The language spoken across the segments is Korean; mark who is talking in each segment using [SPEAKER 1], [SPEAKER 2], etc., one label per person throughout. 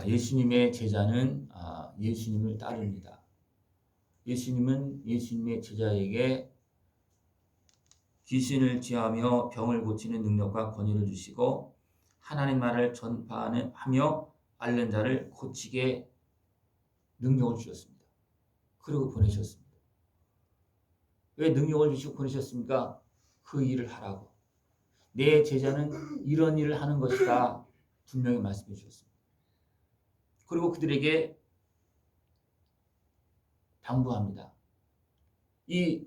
[SPEAKER 1] 예수님의 제자는 예수님을 따릅니다. 예수님은 예수님의 제자에게 귀신을 제하며 병을 고치는 능력과 권위를 주시고 하나님 말을 전파하며 앓는 자를 고치게 능력을 주셨습니다. 그리고 보내셨습니다. 왜 능력을 주시고 보내셨습니까? 그 일을 하라고. 내 제자는 이런 일을 하는 것이다. 분명히 말씀해 주셨습니다. 그리고 그들에게 당부합니다. 이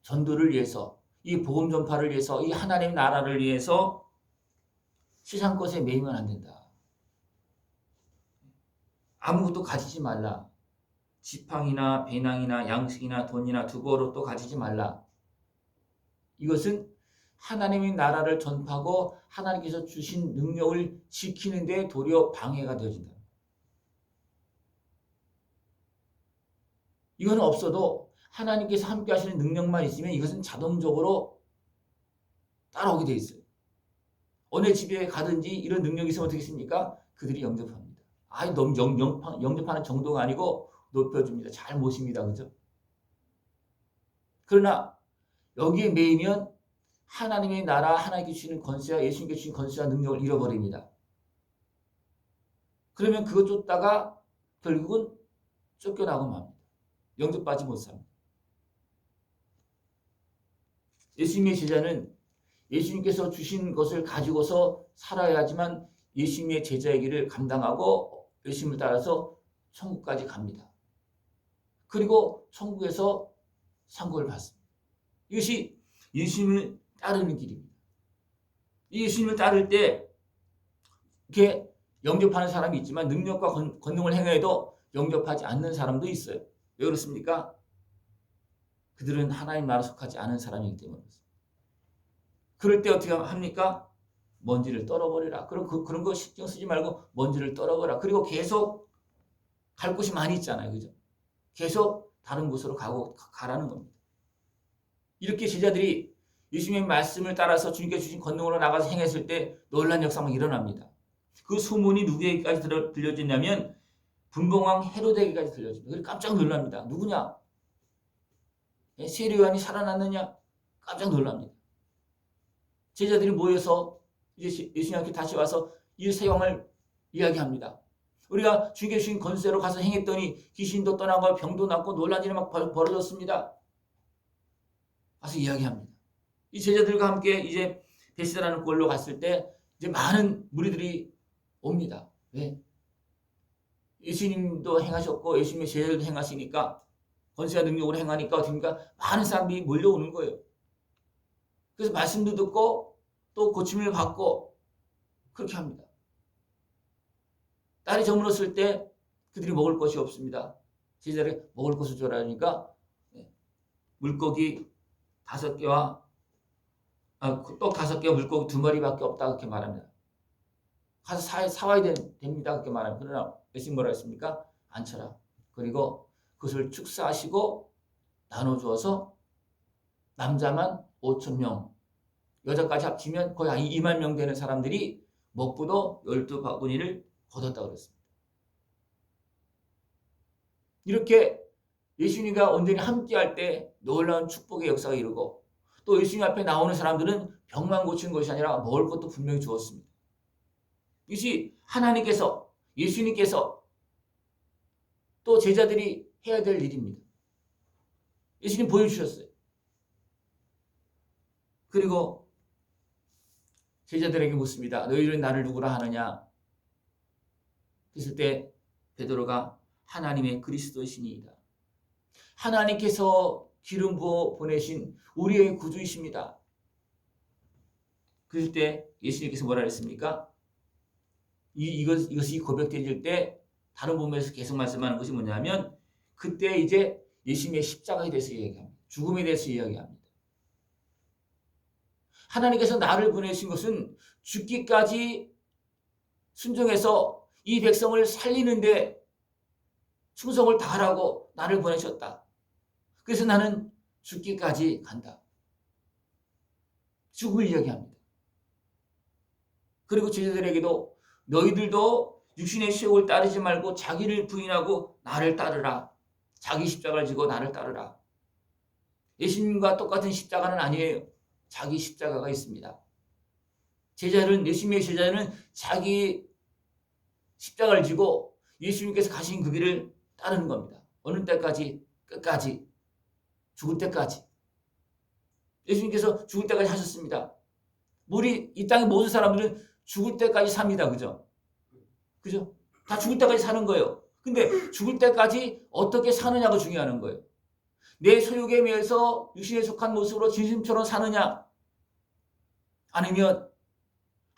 [SPEAKER 1] 전도를 위해서, 이 복음 전파를 위해서, 이 하나님 나라를 위해서 세상 것에 매이면 안 된다. 아무것도 가지지 말라. 지팡이나 배낭이나 양식이나 돈이나 두고로또 가지지 말라. 이것은 하나님의 나라를 전파하고 하나님께서 주신 능력을 지키는 데 도리어 방해가 되어진다. 이건 없어도 하나님께서 함께 하시는 능력만 있으면 이것은 자동적으로 따라오게 돼 있어요. 어느 집에 가든지 이런 능력이 있으면 어떻게 했습니까? 그들이 영접합니다. 너무 영접하는 정도가 아니고 높여줍니다. 잘 모십니다. 그죠? 그러나 여기에 매이면 하나님의 나라, 하나님께 주시는 권세와 예수님께 주신 권세와 능력을 잃어버립니다. 그러면 그것 쫓다가 결국은 쫓겨나고 맙니다. 영접받지 못합니다. 예수님의 제자는 예수님께서 주신 것을 가지고서 살아야지만 예수님의 제자의 길을 감당하고 예수님을 따라서 천국까지 갑니다. 그리고 천국에서 상급을 받습니다. 이것이 예수님을 따르는 길입니다. 예수님을 따를 때 이렇게 영접하는 사람이 있지만 능력과 권능을 행해도 영접하지 않는 사람도 있어요. 왜 그렇습니까? 그들은 하나님 나라에 속하지 않은 사람이기 때문에 그렇습니다. 그럴 때 어떻게 합니까? 먼지를 떨어버리라. 그런 거 신경 쓰지 말고 먼지를 떨어버라. 그리고 계속 갈 곳이 많이 있잖아요. 그죠? 계속 다른 곳으로 가라는 겁니다. 이렇게 제자들이 예수님의 말씀을 따라서 주님께 주신 권능으로 나가서 행했을 때 놀라운 역사가 일어납니다. 그 소문이 누구에게까지 들려지냐면 분봉왕 헤로데에게까지 들려집니다. 그래서 깜짝 놀랍니다. 누구냐? 세례 요한이 살아났느냐? 깜짝 놀랍니다. 제자들이 모여서 이제 예수님께 다시 와서 이 세왕을 이야기합니다. 우리가 주님께 주신 권세로 가서 행했더니 귀신도 떠나고 병도 낫고 놀란 일이 막 벌어졌습니다. 가서 이야기합니다. 이 제자들과 함께 이제 베시다라는 꼴로 갔을 때 이제 많은 무리들이 옵니다. 왜? 예수님도 행하셨고 예수님의 제자들도 행하시니까 권세와 능력으로 행하니까 어떻습니까? 많은 사람들이 몰려오는 거예요. 그래서 말씀도 듣고 또 고침을 받고 그렇게 합니다. 딸이 저물었을 때 그들이 먹을 것이 없습니다. 제자들이 먹을 것을 줘라 하니까 물고기 5개와 떡 5개와 물고기 2마리밖에 없다 그렇게 말합니다. 가서 사와야 됩니다 그렇게 말합니다. 그러나 예수님 뭐라 했습니까? 앉혀라. 그리고 그것을 축사하시고 나눠주어서 남자만 5,000명 여자까지 합치면 거의 2만 명 되는 사람들이 먹고도 12바구니를 거뒀다고 그랬습니다. 이렇게 예수님과 온전히 함께할 때 놀라운 축복의 역사가 이루고 또 예수님 앞에 나오는 사람들은 병만 고친 것이 아니라 먹을 것도 분명히 주었습니다. 이것이 하나님께서 예수님께서 또 제자들이 해야 될 일입니다. 예수님 보여주셨어요. 그리고 제자들에게 묻습니다. 너희는 나를 누구라 하느냐? 그랬을 때 베드로가 하나님의 그리스도시니이다. 하나님께서 기름 부어 보내신 우리의 구주이십니다. 그럴 때 예수님께서 뭐라 했습니까? 이것이 고백되질 때 다른 부분에서 계속 말씀하는 것이 뭐냐면 그때 이제 예수님의 십자가에 대해서 이야기합니다. 죽음에 대해서 이야기합니다. 하나님께서 나를 보내신 것은 죽기까지 순종해서 이 백성을 살리는데 충성을 다하라고 나를 보내셨다. 그래서 나는 죽기까지 간다. 죽음을 이야기합니다. 그리고 제자들에게도 너희들도 육신의 시욕을 따르지 말고 자기를 부인하고 나를 따르라. 자기 십자가를 지고 나를 따르라. 예수님과 똑같은 십자가는 아니에요. 자기 십자가가 있습니다. 예수님의 제자는 자기 십자가를 지고 예수님께서 가신 그 길을 따르는 겁니다. 어느 때까지? 끝까지. 죽을 때까지. 예수님께서 죽을 때까지 하셨습니다. 우리 이 땅의 모든 사람들은 죽을 때까지 삽니다. 그죠? 그죠? 다 죽을 때까지 사는 거예요. 근데 죽을 때까지 어떻게 사느냐가 중요한 거예요. 내 소욕에 매여서 육신에 속한 모습으로 진심처럼 사느냐? 아니면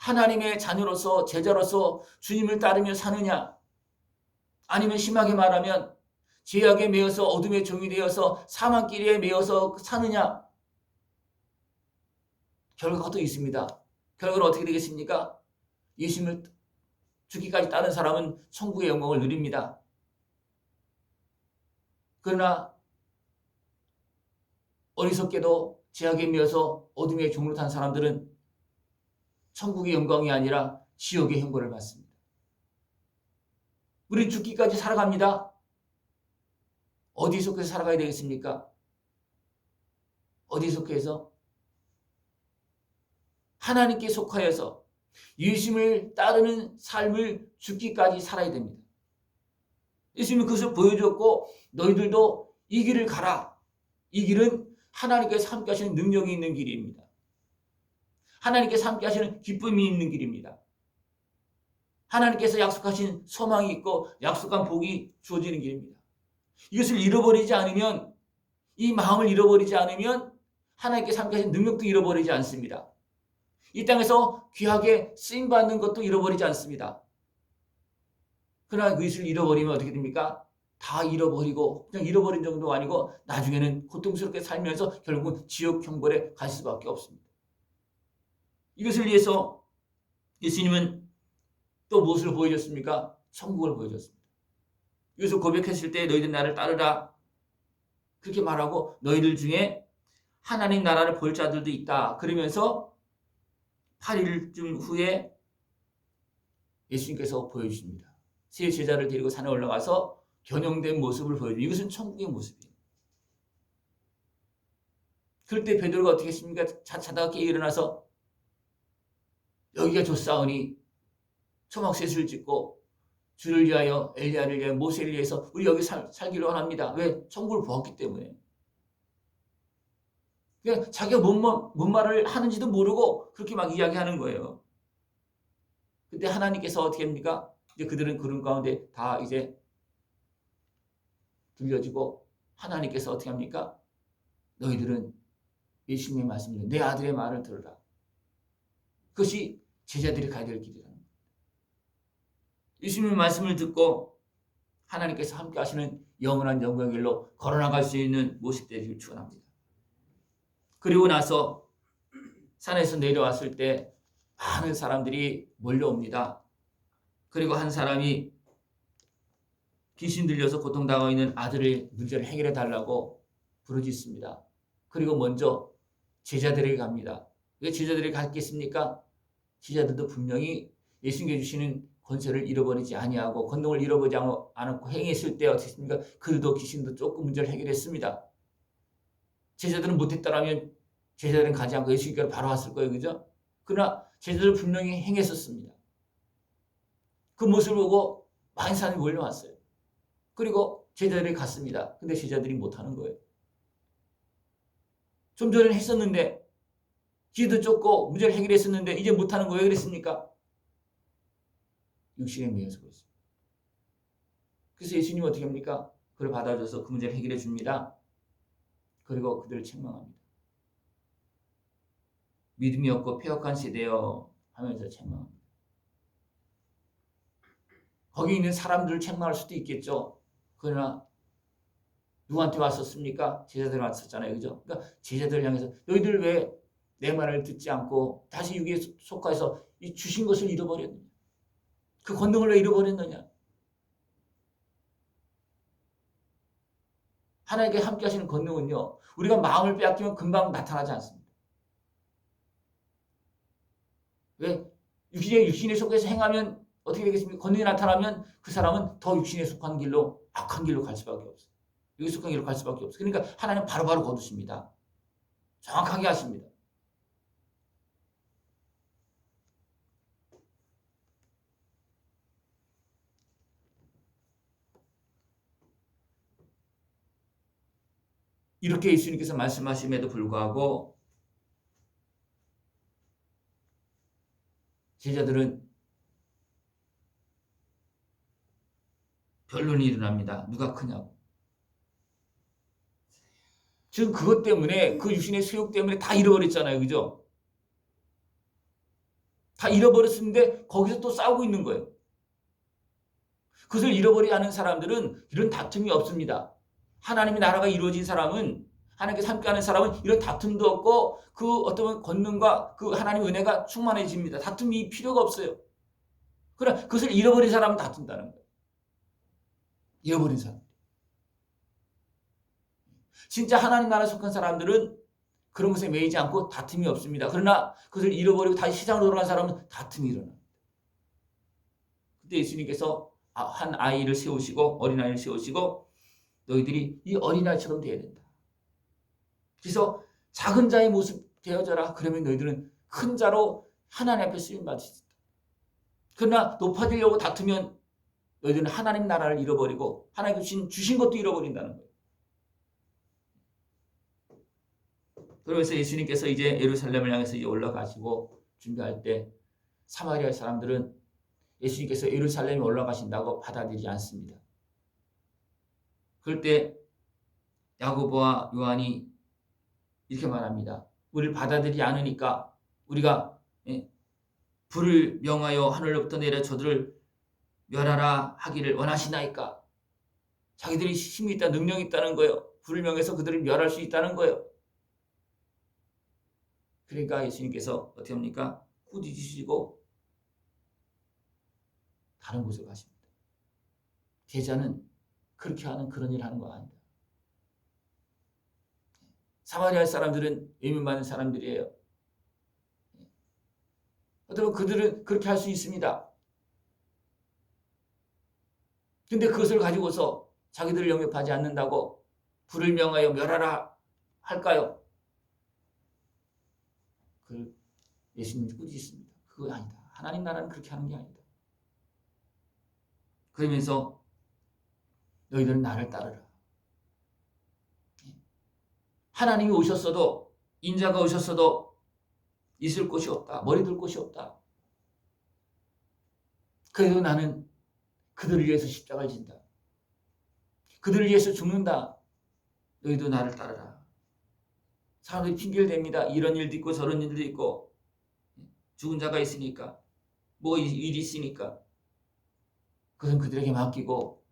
[SPEAKER 1] 하나님의 자녀로서 제자로서 주님을 따르며 사느냐? 아니면 심하게 말하면 죄악에 매여서 어둠의 종이 되어서 사망길에 매여서 사느냐? 결과가 또 있습니다. 결과는 어떻게 되겠습니까? 예수님을 죽기까지 따른 사람은 천국의 영광을 누립니다. 그러나 어리석게도 죄악에 매여서 어둠의 종으로 탄 사람들은 천국의 영광이 아니라 지옥의 형벌을 받습니다. 우리는 죽기까지 살아갑니다. 어디 속해서 살아가야 되겠습니까? 어디 속해서? 하나님께 속하여서 예수님을 따르는 삶을 죽기까지 살아야 됩니다. 예수님은 그것을 보여줬고 너희들도 이 길을 가라. 이 길은 하나님께서 함께 하시는 능력이 있는 길입니다. 하나님께서 함께 하시는 기쁨이 있는 길입니다. 하나님께서 약속하신 소망이 있고 약속한 복이 주어지는 길입니다. 이것을 잃어버리지 않으면, 이 마음을 잃어버리지 않으면 하나님께서 함께 하신 능력도 잃어버리지 않습니다. 이 땅에서 귀하게 쓰임받는 것도 잃어버리지 않습니다. 그러나 그것을 잃어버리면 어떻게 됩니까? 다 잃어버리고 그냥 잃어버린 정도가 아니고 나중에는 고통스럽게 살면서 결국은 지옥 형벌에 갈 수밖에 없습니다. 이것을 위해서 예수님은 또 무엇을 보여줬습니까? 천국을 보여줬습니다. 이것을 고백했을 때 너희들 나를 따르라 그렇게 말하고 너희들 중에 하나님 나라를 볼 자들도 있다. 그러면서 8일쯤 후에 예수님께서 보여주십니다. 세 제자를 데리고 산에 올라가서 변형된 모습을 보여줍니다. 이것은 천국의 모습이에요. 그럴 때 베드로가 어떻게 했습니까? 자다가 깨 일어나서 여기가 좋사오니 초막셋을 짓고 주를 위하여 엘리야를 위하여 모세를 위해서 우리 여기 살기로 원합니다. 왜? 천국을 보았기 때문에. 그냥 자기가 뭔 말을 하는지도 모르고 그렇게 막 이야기하는 거예요. 근데 하나님께서 어떻게 합니까? 이제 그들은 구름 가운데 다 이제 들려지고 하나님께서 어떻게 합니까? 너희들은 예수님의 말씀을 내 아들의 말을 들으라. 그것이 제자들이 가야 될 길이라는 거예요. 예수님의 말씀을 듣고 하나님께서 함께 하시는 영원한 영광의 길로 걸어나갈 수 있는 모습 되기를 축원합니다. 그리고 나서 산에서 내려왔을 때 많은 사람들이 몰려옵니다. 그리고 한 사람이 귀신 들려서 고통당하고 있는 아들의 문제를 해결해 달라고 부르짖습니다. 그리고 먼저 제자들에게 갑니다. 왜 제자들에게 갔겠습니까? 제자들도 분명히 예수님께 주시는 권세를 잃어버리지 아니하고 권능을 잃어버리지 않고 행했을 때 어떻습니까? 그들도 귀신도 조금 문제를 해결했습니다. 제자들은 못했다라면 제자들은 가지 않고 예수님께로 바로 왔을 거예요. 그죠? 그러나 제자들은 분명히 행했었습니다. 그 모습을 보고 많은 사람이 몰려왔어요. 그리고 제자들이 갔습니다. 근데 제자들이 못하는 거예요. 좀 전에는 했었는데 기도 쫓고 문제를 해결했었는데 이제 못하는 거예요. 왜 그랬습니까? 육신에 매여서 그렇습니다. 그래서 예수님은 어떻게 합니까? 그를 받아줘서 그 문제를 해결해 줍니다. 그리고 그들을 책망합니다. 믿음이 없고 폐역한 세대여 하면서 책망합니다. 거기 있는 사람들을 책망할 수도 있겠죠. 그러나 누구한테 왔었습니까? 제자들 왔었잖아요. 그죠? 그러니까 제자들을 향해서 너희들 왜 내 말을 듣지 않고 다시 육에 속하여서 이 주신 것을 잃어버렸느냐? 그 권능을 왜 잃어버렸느냐? 하나님께 함께 하시는 권능은요. 우리가 마음을 빼앗기면 금방 나타나지 않습니다. 왜? 육신에 속해서 행하면 어떻게 되겠습니까? 권능이 나타나면 그 사람은 더 육신에 속한 길로, 악한 길로 갈 수밖에 없어요. 여기 속한 길로 갈 수밖에 없어요. 그러니까 하나님 바로바로 거두십니다. 정확하게 하십니다. 이렇게 예수님께서 말씀하심에도 불구하고 제자들은 변론이 일어납니다. 누가 크냐고. 지금 그것 때문에, 그 육신의 수욕 때문에 다 잃어버렸잖아요. 그죠? 다 잃어버렸는데 거기서 또 싸우고 있는 거예요. 그것을 잃어버리지 않은 사람들은 이런 다툼이 없습니다. 하나님의 나라가 이루어진 사람은, 하나님께 함께하는 사람은 이런 다툼도 없고 그 어떤 권능과 그 하나님의 은혜가 충만해집니다. 다툼이 필요가 없어요. 그러나 그것을 잃어버린 사람은 다툰다는 거예요. 잃어버린 사람. 진짜 하나님 나라에 속한 사람들은 그런 것에 매이지 않고 다툼이 없습니다. 그러나 그것을 잃어버리고 다시 시장으로 돌아간 사람은 다툼이 일어납니다. 그때 예수님께서 한 아이를 세우시고, 어린아이를 세우시고, 너희들이 이 어린아이처럼 되어야 된다. 그래서 작은 자의 모습 되어져라. 그러면 너희들은 큰 자로 하나님 앞에 쓰임받을 수 있다. 그러나 높아지려고 다투면 너희들은 하나님 나라를 잃어버리고 하나님 주신 것도 잃어버린다는 거예요. 그러면서 예수님께서 이제 예루살렘을 향해서 이제 올라가시고 준비할 때 사마리아 사람들은 예수님께서 예루살렘에 올라가신다고 받아들이지 않습니다. 그럴 때 야고보와 요한이 이렇게 말합니다. 우리를 받아들이지 않으니까 우리가 불을 명하여 하늘로부터 내려 저들을 멸하라 하기를 원하시나이까. 자기들이 힘이 있다, 능력이 있다는 거예요. 불을 명해서 그들을 멸할 수 있다는 거예요. 그러니까 예수님께서 어떻게 합니까? 꾸짖으시고 다른 곳에 가십니다. 제자는 그렇게 하는 그런 일을 하는 거 아닙니다. 사마리아 사람들은 외면받는 사람들이에요. 어쩌면 그들은 그렇게 할 수 있습니다. 근데 그것을 가지고서 자기들을 영접하지 않는다고 불을 명하여 멸하라 할까요? 그 예수님이 꾸짖습니다. 그거 아니다. 하나님 나라는 그렇게 하는 게 아니다. 그러면서 너희들은 나를 따르라. 하나님이 오셨어도, 인자가 오셨어도 있을 곳이 없다. 머리 둘 곳이 없다. 그래도 나는 그들을 위해서 십자가를 진다. 그들을 위해서 죽는다. 너희도 나를 따르라. 사람들이 핑계를 댑니다. 이런 일도 있고 저런 일도 있고 죽은 자가 있으니까, 뭐 일이 있으니까. 그것은 그들에게 맡기고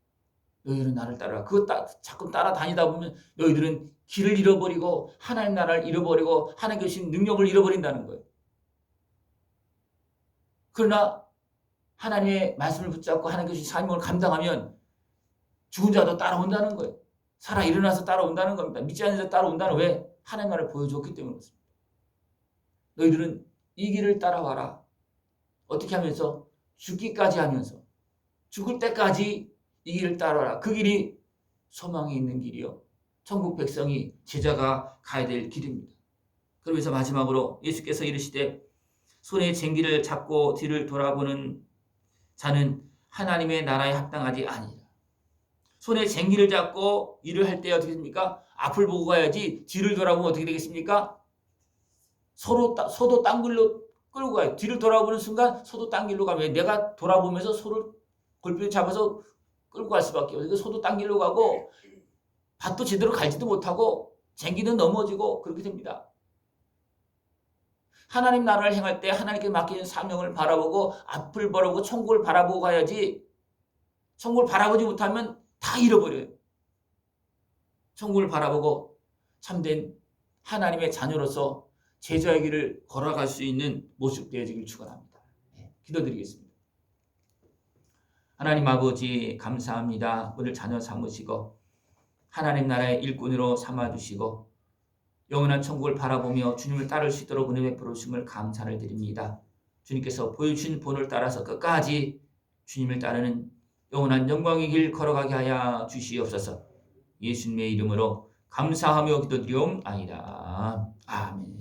[SPEAKER 1] 너희들은 나를 따르라. 그거 자꾸 따라다니다 보면 너희들은 길을 잃어버리고 하나님 나라를 잃어버리고 하나님께 주신 능력을 잃어버린다는 거예요. 그러나 하나님의 말씀을 붙잡고 하나님께 주신 사명을 감당하면 죽은 자도 따라온다는 거예요. 살아 일어나서 따라온다는 겁니다. 믿지 않는 자 따라온다는, 왜? 하나님 나라를 보여줬기 때문에 그렇습니다. 너희들은 이 길을 따라와라. 어떻게 하면서? 죽기까지 하면서, 죽을 때까지 이 길을 따라와라. 그 길이 소망이 있는 길이요, 천국 백성이, 제자가 가야 될 길입니다. 그러면서 마지막으로 예수께서 이르시되 손에 쟁기를 잡고 뒤를 돌아보는 자는 하나님의 나라에 합당하지 아니라. 손에 쟁기를 잡고 일을 할 때 어떻게 됩니까? 앞을 보고 가야지. 뒤를 돌아보면 어떻게 되겠습니까? 소도 딴 길로 끌고 가요. 뒤를 돌아보는 순간 소도 딴 길로 가면, 내가 돌아보면서 소를 골프에 잡아서 끌고 갈 수밖에 없어요. 소도 딴 길로 가고 밭도 제대로 갈지도 못하고 쟁기는 넘어지고 그렇게 됩니다. 하나님 나라를 행할 때 하나님께 맡기는 사명을 바라보고 앞을 바라보고 천국을 바라보고 가야지. 천국을 바라보지 못하면 다 잃어버려요. 천국을 바라보고 참된 하나님의 자녀로서 제자의 길을 걸어갈 수 있는 모습 되어지길 축원합니다. 기도드리겠습니다. 하나님 아버지, 감사합니다. 오늘 자녀 삼으시고 하나님 나라의 일꾼으로 삼아주시고 영원한 천국을 바라보며 주님을 따를 수 있도록 은혜 베풀어 주심을 감사를 드립니다. 주님께서 보여주신 본을 따라서 끝까지 주님을 따르는 영원한 영광의 길 걸어가게 하여 주시옵소서. 예수님의 이름으로 감사하며 기도드리옵나이다. 아멘.